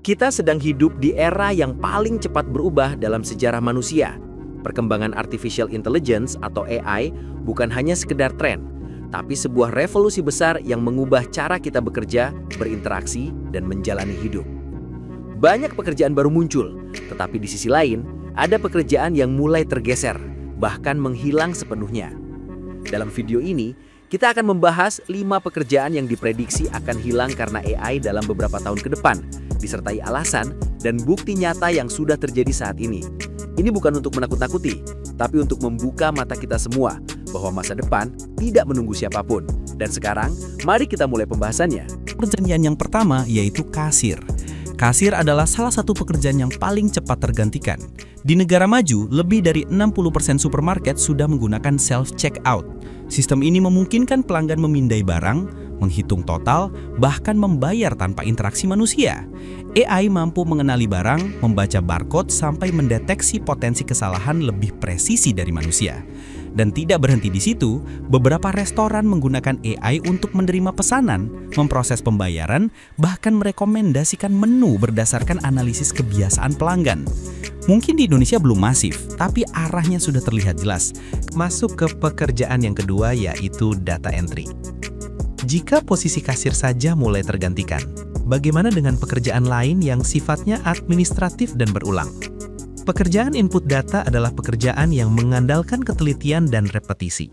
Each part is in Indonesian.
Kita sedang hidup di era yang paling cepat berubah dalam sejarah manusia. Perkembangan artificial intelligence atau AI bukan hanya sekedar tren, tapi sebuah revolusi besar yang mengubah cara kita bekerja, berinteraksi, dan menjalani hidup. Banyak pekerjaan baru muncul, tetapi di sisi lain, ada pekerjaan yang mulai tergeser, bahkan menghilang sepenuhnya. Dalam video ini, kita akan membahas 5 pekerjaan yang diprediksi akan hilang karena AI dalam beberapa tahun ke depan, disertai alasan dan bukti nyata yang sudah terjadi saat ini. Ini bukan untuk menakut-nakuti, tapi untuk membuka mata kita semua bahwa masa depan tidak menunggu siapapun. Dan sekarang, mari kita mulai pembahasannya. Pekerjaan yang pertama yaitu kasir. Kasir adalah salah satu pekerjaan yang paling cepat tergantikan. Di negara maju, lebih dari 60% supermarket sudah menggunakan self-checkout. Sistem ini memungkinkan pelanggan memindai barang, menghitung total, bahkan membayar tanpa interaksi manusia. AI mampu mengenali barang, membaca barcode, sampai mendeteksi potensi kesalahan lebih presisi dari manusia. Dan tidak berhenti di situ, beberapa restoran menggunakan AI untuk menerima pesanan, memproses pembayaran, bahkan merekomendasikan menu berdasarkan analisis kebiasaan pelanggan. Mungkin di Indonesia belum masif, tapi arahnya sudah terlihat jelas. Masuk ke pekerjaan yang kedua yaitu data entry. Jika posisi kasir saja mulai tergantikan, bagaimana dengan pekerjaan lain yang sifatnya administratif dan berulang? Pekerjaan input data adalah pekerjaan yang mengandalkan ketelitian dan repetisi.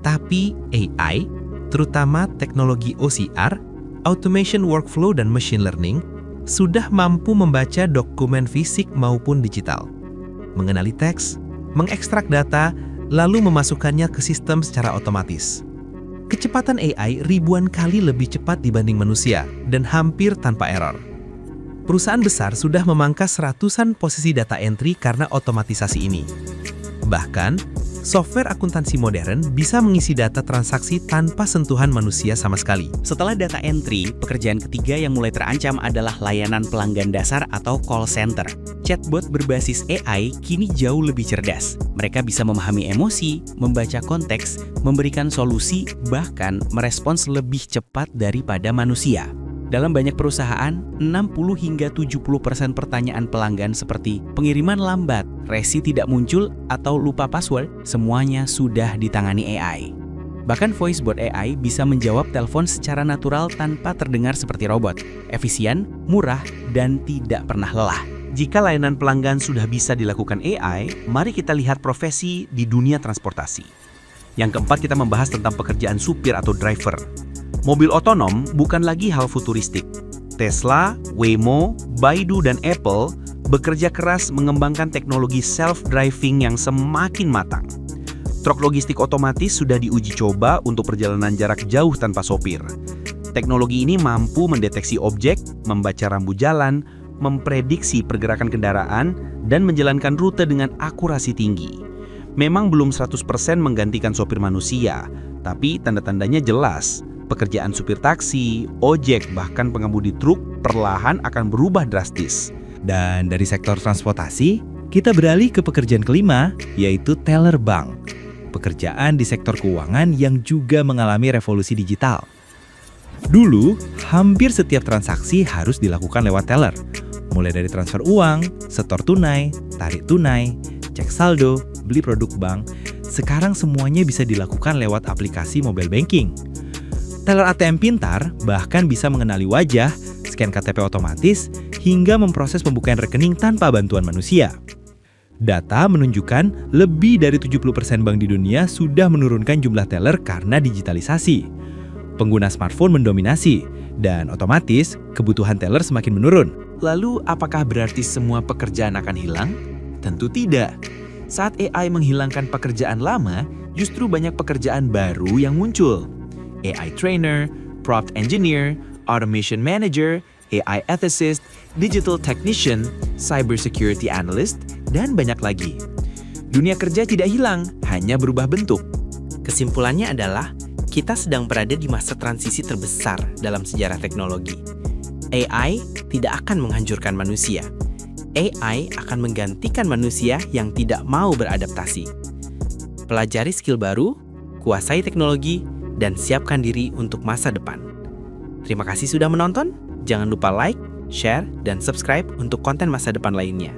Tapi AI, terutama teknologi OCR, Automation Workflow dan Machine Learning, sudah mampu membaca dokumen fisik maupun digital, mengenali teks, mengekstrak data, lalu memasukkannya ke sistem secara otomatis. Kecepatan AI ribuan kali lebih cepat dibanding manusia dan hampir tanpa error. Perusahaan besar sudah memangkas ratusan posisi data entry karena otomatisasi ini. Bahkan, software akuntansi modern bisa mengisi data transaksi tanpa sentuhan manusia sama sekali. Setelah data entry, pekerjaan ketiga yang mulai terancam adalah layanan pelanggan dasar atau call center. Chatbot berbasis AI kini jauh lebih cerdas. Mereka bisa memahami emosi, membaca konteks, memberikan solusi, bahkan merespons lebih cepat daripada manusia. Dalam banyak perusahaan, 60 hingga 70% pertanyaan pelanggan seperti pengiriman lambat, resi tidak muncul, atau lupa password, semuanya sudah ditangani AI. Bahkan voice bot AI bisa menjawab telepon secara natural tanpa terdengar seperti robot, efisien, murah, dan tidak pernah lelah. Jika layanan pelanggan sudah bisa dilakukan AI, mari kita lihat profesi di dunia transportasi. Yang keempat, kita membahas tentang pekerjaan supir atau driver. Mobil otonom bukan lagi hal futuristik. Tesla, Waymo, Baidu, dan Apple bekerja keras mengembangkan teknologi self-driving yang semakin matang. Truk logistik otomatis sudah diuji coba untuk perjalanan jarak jauh tanpa sopir. Teknologi ini mampu mendeteksi objek, membaca rambu jalan, memprediksi pergerakan kendaraan, dan menjalankan rute dengan akurasi tinggi. Memang belum 100% menggantikan sopir manusia, tapi tanda-tandanya jelas. Pekerjaan supir taksi, ojek, bahkan pengemudi truk perlahan akan berubah drastis. Dan dari sektor transportasi, kita beralih ke pekerjaan kelima, yaitu teller bank. Pekerjaan di sektor keuangan yang juga mengalami revolusi digital. Dulu, hampir setiap transaksi harus dilakukan lewat teller. Mulai dari transfer uang, setor tunai, tarik tunai, cek saldo, beli produk bank. Sekarang semuanya bisa dilakukan lewat aplikasi mobile banking. Teller ATM pintar bahkan bisa mengenali wajah, scan KTP otomatis, hingga memproses pembukaan rekening tanpa bantuan manusia. Data menunjukkan lebih dari 70% bank di dunia sudah menurunkan jumlah teller karena digitalisasi. Pengguna smartphone mendominasi, dan otomatis kebutuhan teller semakin menurun. Lalu, apakah berarti semua pekerjaan akan hilang? Tentu tidak. Saat AI menghilangkan pekerjaan lama, justru banyak pekerjaan baru yang muncul. AI trainer, prompt engineer, automation manager, AI ethicist, digital technician, cybersecurity analyst, dan banyak lagi. Dunia kerja tidak hilang, hanya berubah bentuk. Kesimpulannya adalah, kita sedang berada di masa transisi terbesar dalam sejarah teknologi. AI tidak akan menghancurkan manusia. AI akan menggantikan manusia yang tidak mau beradaptasi. Pelajari skill baru, kuasai teknologi, dan siapkan diri untuk masa depan. Terima kasih sudah menonton. Jangan lupa like, share, dan subscribe untuk konten masa depan lainnya.